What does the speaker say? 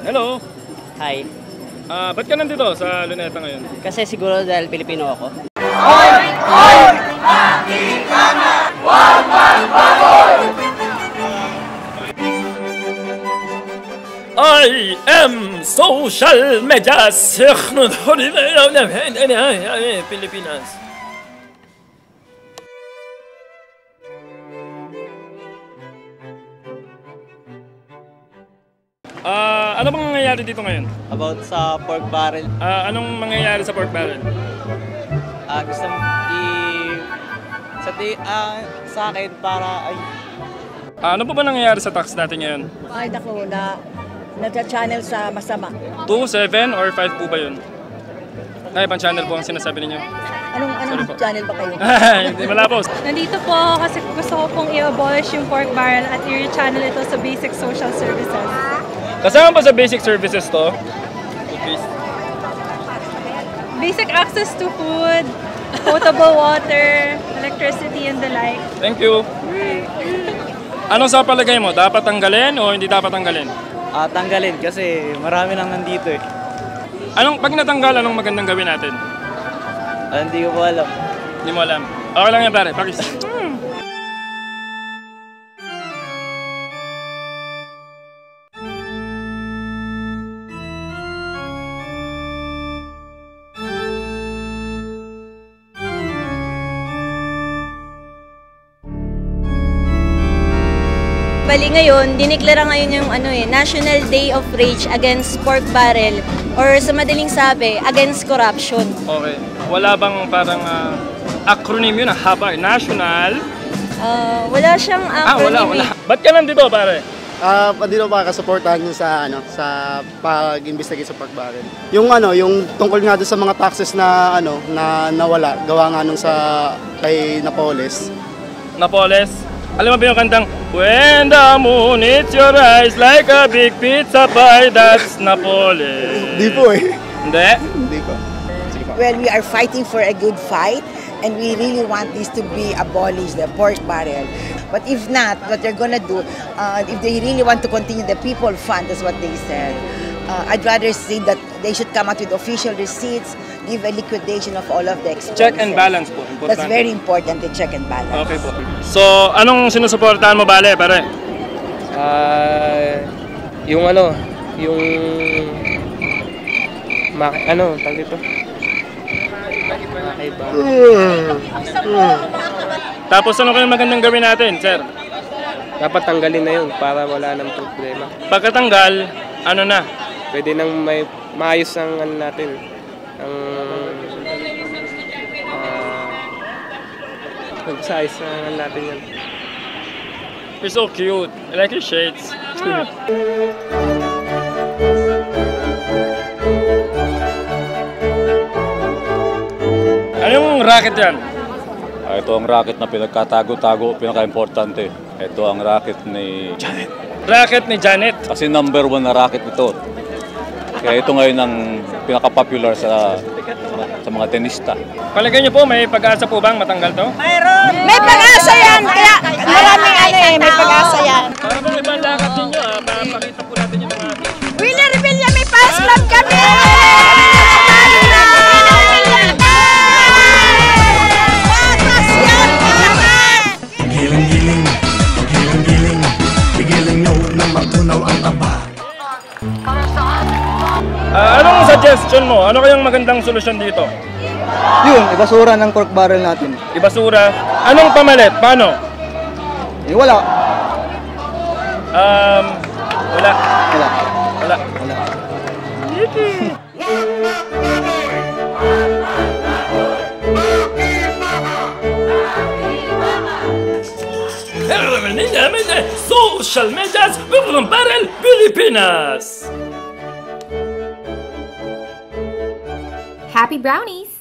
Hello. Hi. Ba't ka nandito sa Luneta ngayon? Kasi siguro dahil Pilipino ako. Hoy! Hoy! Nakita na! Wag magbaboy! I am social media Pilipinas. Ano bang nangyayari dito ngayon? About sa pork barrel. Anong mangyayari sa pork barrel? Gusto sa akin para ay Ano pa ba nangyayari sa tax natin ngayon? Ay, naku, nagcha-channel sa masama. 2, 7, or 5 po ba yun? Ay, pang channel po ang sinasabi ninyo. Anong channel ba kayo? Hindi malabo. Nandito po kasi gusto ko pong i-abolish yung pork barrel at i-channel ito sa basic social services. Kasama ba sa basic services to? Basic access to food, potable water, electricity, and the like. Thank you. Anong sa palagay mo? Dapat tanggalin o hindi dapat tanggalin? tanggalin kasi marami nang nandito eh. Pag natanggal, anong magandang gawin natin? Hindi ko po alam. Hindi mo alam. Okay lang yan pare, pakis. Bali ngayon, diniklara ngayon yung National Day of Rage Against Pork Barrel or sa madaling sabi, against corruption. Okay. Wala bang parang acronym yun, haba? National? Wala siyang acronym. Wala. Ba't ka nandito pare? Dito pa kasuportahan niyo sa sa pag-investigate sa pork barrel. Yung tungkol nga doon sa mga taxes na na nawala, gawa nga nung sa kay Napoles. Napoles? Alam mo ba yung kantang When the moon hits your eyes like a big pizza pie, that's Napoles. Hindi po eh. Hindi? Hindi po. Well, we are fighting for a good fight and we really want this to be abolished, the pork barrel. But if not, what they're gonna do, if they really want to continue the people fund, that's what they said. I'd rather say that they should come out with official receipts, give a liquidation of all of the expenses. Check and balance po. Importante. That's very important, the check and balance. Okay po. So, anong sinusuportahan mo bale, pare? Yung tawag dito? Tapos ano kayong magandang gawin natin, sir? Dapat tanggalin na yun para wala nang problema. Pagkatanggal, ano na? Pwede nang maayos ang natin. Mag-size natin yan. You're so cute. I like your shades. Ano yung racket yan? Ito ang racket na pinagkatago-tago, pinaka-importante. Ito ang racket ni Janet. Racket ni Janet? Kasi number 1 na racket ito. Kaya ito ngayon ang pinaka-popular sa mga tenista. Palagay niyo po, may pag-asa po bang matanggal to? Mayroon! May pag-asa yan! Kaya maraming may pag-asa yan. Para bang ibang lakat ninyo, pakita po natin yung mga... Winner Rebellion, may fans club kami! Anong suggestion mo? Ano kayang magandang solusyon dito? Yun, ibasura ng pork barrel natin. Ibasura? Anong pamalit? Paano? Wala. Wala. Wala. Wala. Wala. Social Medias Barrel Pilipinas! Happy brownies!